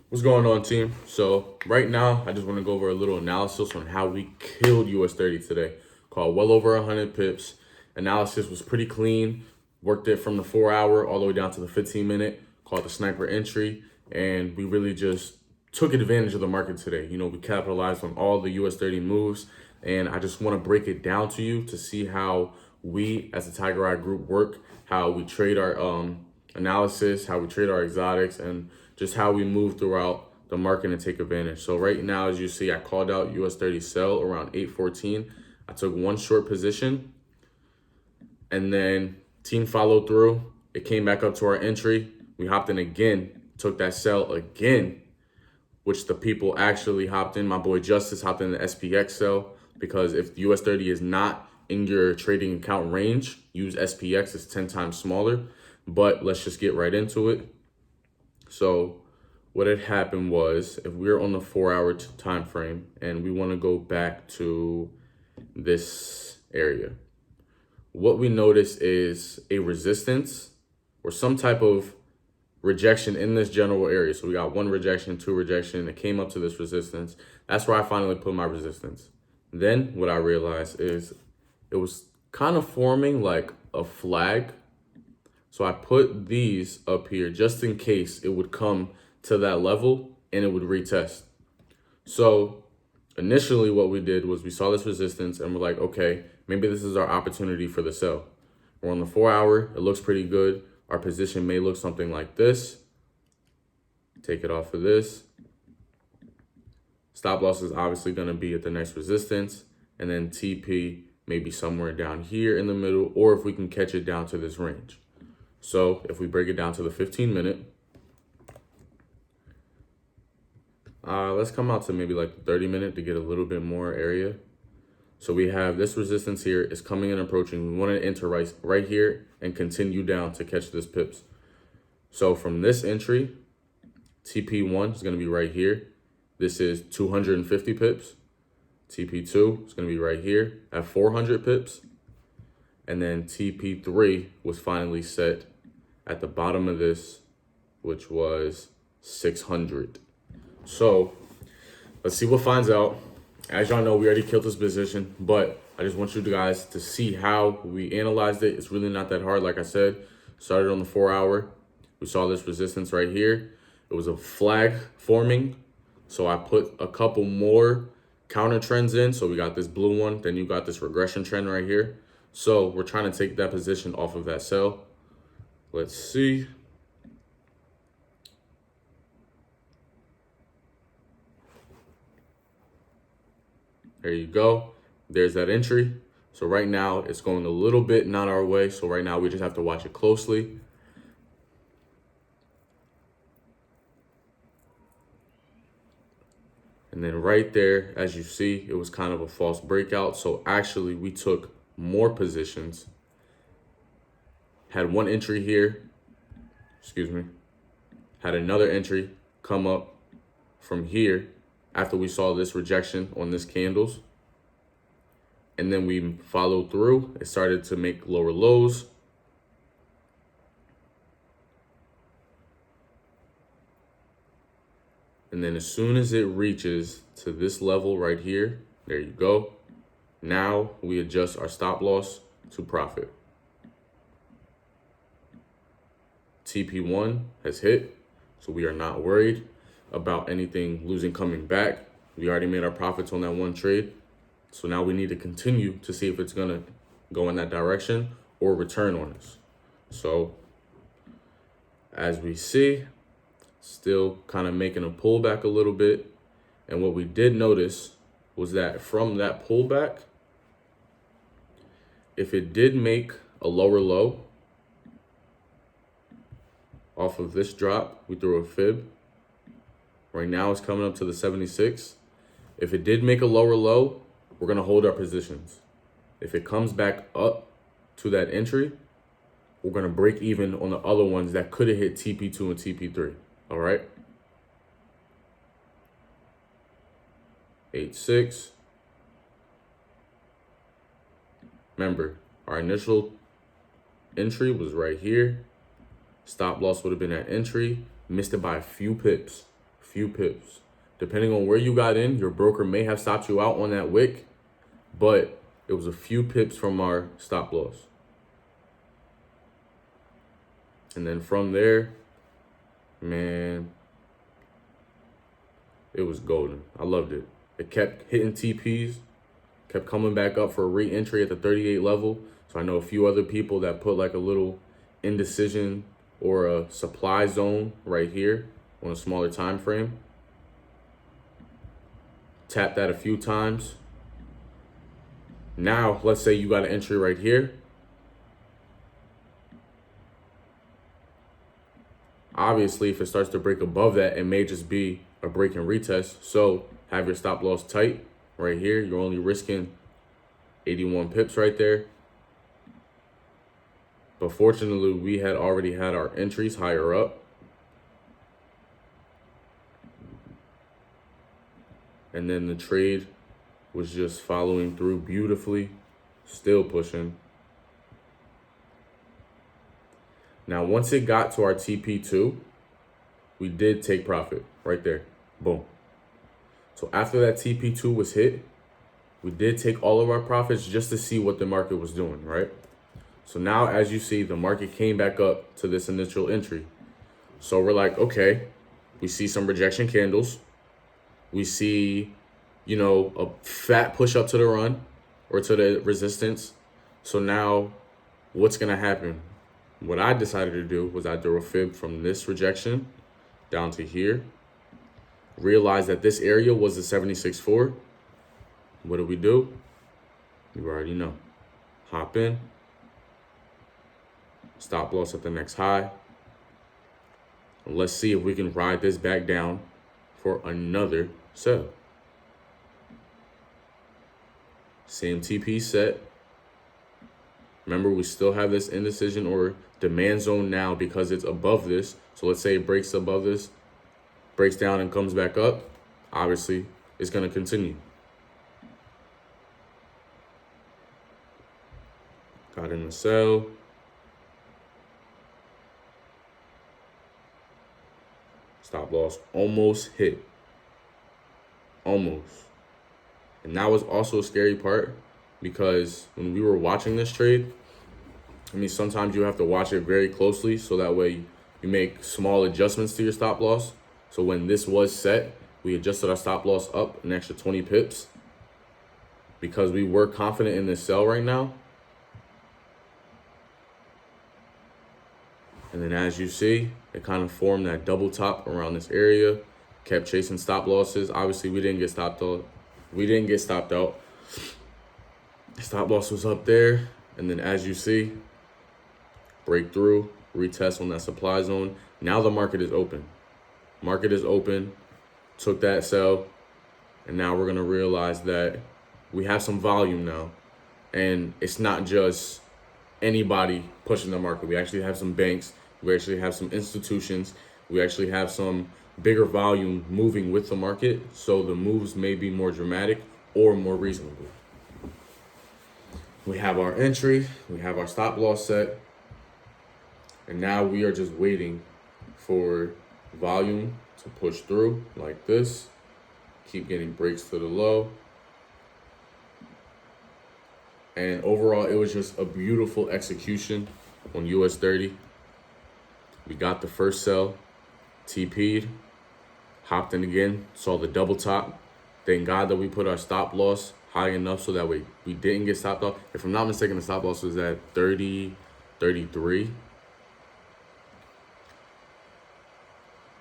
What's going on, team? So right now, I just want to go over a little analysis on how we killed US30 today. Called well over 100 pips. Analysis was pretty clean. Worked it from the 4 hour all the way down to the 15 minute. Called the sniper entry, and we really just took advantage of the market today. We capitalized on all the US30 moves, and I just want to break it down to you to see how we, as a Tiger Eye Group, work, how we trade our analysis, how we trade our exotics, and just how we move throughout the market and take advantage. So right now, as you see, I called out US30 sell around 814. I took one short position, and then team followed through. It came back up to our entry. We hopped in again, took that sell again, which the people actually hopped in. My boy Justice hopped in the SPX sell, because if US30 is not in your trading account range, use SPX. It's 10 times smaller. But let's just get right into it. So what had happened was, if we're on the 4 hour time frame and we want to go back to this area, what we notice is a resistance or some type of rejection in this general area. So we got one rejection, two rejection. It came up to this resistance. That's where I finally put my resistance. Then what I realized is it was kind of forming like a flag. So I put these up here just in case it would come to that level and it would retest. So initially what we did was we saw this resistance and we're like, okay, maybe this is our opportunity for the sell. We're on the 4 hour. It looks pretty good. Our position may look something like this. Take it off of this. Stop loss is obviously going to be at the next resistance. And then TP maybe somewhere down here in the middle, or if we can catch it down to this range. So if we break it down to the 15 minute, let's come out to maybe like the 30 minute to get a little bit more area. So we have this resistance here is coming and approaching. We want to enter right here and continue down to catch this pips. So from this entry, TP1 is going to be right here. This is 250 pips. TP2 is going to be right here at 400 pips. And then TP3 was finally set at the bottom of this, which was 600. So let's see what finds out. As y'all know, we already killed this position, but I just want you guys to see how we analyzed it. It's really not that hard. Like I said, started on the 4 hour. We saw this resistance right here. It was a flag forming. So I put a couple more counter trends in. So we got this blue one, then you got this regression trend right here. So we're trying to take that position off of that sell. Let's see. There you go. There's that entry. So right now it's going a little bit not our way. So right now we just have to watch it closely. And then right there, as you see, it was kind of a false breakout. So actually we took more positions. Had one entry here, had another entry come up from here after we saw this rejection on this candles. And then we followed through. It started to make lower lows. And then as soon as it reaches to this level right here, there you go. Now we adjust our stop loss to profit. TP1 has hit, so we are not worried about anything losing coming back. We already made our profits on that one trade. So now we need to continue to see if it's going to go in that direction or return on us. So as we see, still kind of making a pullback a little bit. And what we did notice was that from that pullback, if it did make a lower low off of this drop, we threw a fib. Right now it's coming up to the 76. If it did make a lower low, we're going to hold our positions. If it comes back up to that entry, we're going to break even on the other ones that could have hit TP2 and TP3. All right. 8-6. Remember, our initial entry was right here. Stop loss would have been at entry. Missed it by a few pips. few pips. Depending on where you got in, your broker may have stopped you out on that wick, but it was a few pips from our stop loss. And then from there, man, it was golden. I loved it. It kept hitting TPs, kept coming back up for a re-entry at the 38 level. So I know a few other people that put like a little indecision or a supply zone right here on a smaller time frame. Tap that a few times. Now, let's say you got an entry right here. Obviously, if it starts to break above that, it may just be a break and retest. So have your stop loss tight right here. You're only risking 81 pips right there. But fortunately, we had already had our entries higher up. And then the trade was just following through beautifully, still pushing. Now, once it got to our TP2, we did take profit right there. Boom. So after that TP2 was hit, we did take all of our profits just to see what the market was doing, right? So now, as you see, the market came back up to this initial entry. So we're like, okay, we see some rejection candles. We see, a fat push up to the run or to the resistance. So now what's going to happen? What I decided to do was I drew a fib from this rejection down to here. Realized that this area was the 76.4. What do we do? You already know. Hop in. Stop loss at the next high. And let's see if we can ride this back down for another sell. Same TP set. Remember, we still have this indecision or demand zone now because it's above this. So let's say it breaks above this, breaks down and comes back up. Obviously, it's going to continue. Got in the sell. Stop loss almost hit. Almost. And that was also a scary part because when we were watching this trade, sometimes you have to watch it very closely so that way you make small adjustments to your stop loss. So when this was set, we adjusted our stop loss up an extra 20 pips because we were confident in this sell right now. And then as you see, it kind of formed that double top around this area, kept chasing stop losses. Obviously, we didn't get stopped out. Stop loss was up there. And then as you see, breakthrough, retest on that supply zone. Now the market is open. Market is open, took that sell, and now we're going to realize that we have some volume now. And it's not just anybody pushing the market. We actually have some banks. We actually have some institutions. We actually have some bigger volume moving with the market. So the moves may be more dramatic or more reasonable. We have our entry. We have our stop loss set. And now we are just waiting for volume to push through like this. Keep getting breaks to the low. And overall, it was just a beautiful execution on US30. We got the first sell, TP'd, hopped in again, saw the double top. Thank God that we put our stop loss high enough so that way we didn't get stopped off. If I'm not mistaken, the stop loss was at 30, 33.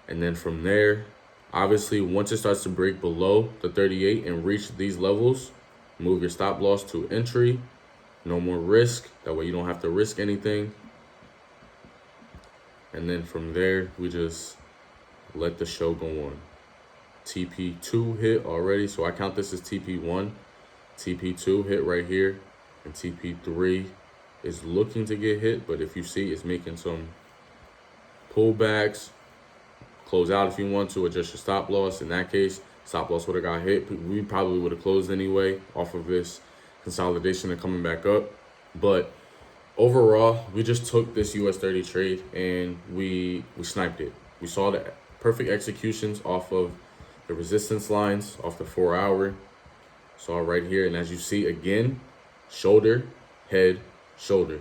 And then from there, obviously, once it starts to break below the 38 and reach these levels, move your stop loss to entry. No more risk. That way you don't have to risk anything. And then from there, we just let the show go on. TP2 hit already. So I count this as TP1. TP2 hit right here. And TP3 is looking to get hit. But if you see, it's making some pullbacks. Close out if you want to, adjust your stop loss. In that case, stop loss would have got hit. We probably would have closed anyway off of this consolidation and coming back up. But overall, we just took this US30 trade and we sniped it. We saw the perfect executions off of the resistance lines, off the 4 hour. So right here, and as you see again, shoulder, head, shoulder.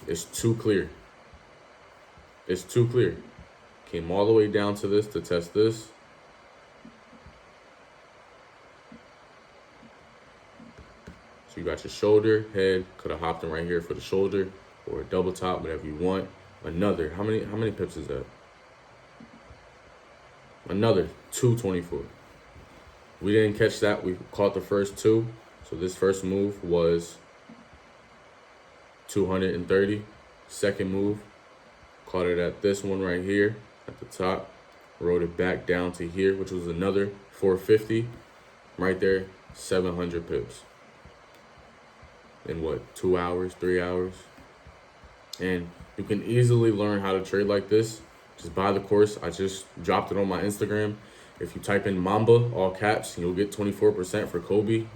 It's too clear. It's too clear. Came all the way down to this to test this. So you got your shoulder, head, could have hopped in right here for the shoulder or a double top, whatever you want. Another, how many pips is that? Another 224. We didn't catch that. We caught the first two. So this first move was 230. Second move, caught it at this one right here at the top. Rode it back down to here, which was another 450. Right there, 700 pips. In what, 2 hours, 3 hours? And you can easily learn how to trade like this. Just buy the course. I just dropped it on my Instagram. If you type in Mamba, all caps, you'll get 24% for Kobe.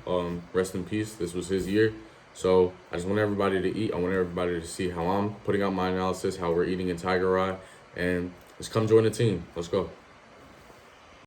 Rest in peace. This was his year. So I just want everybody to eat. I want everybody to see how I'm putting out my analysis, how we're eating in Tiger Eye. And let's come join the team. Let's go.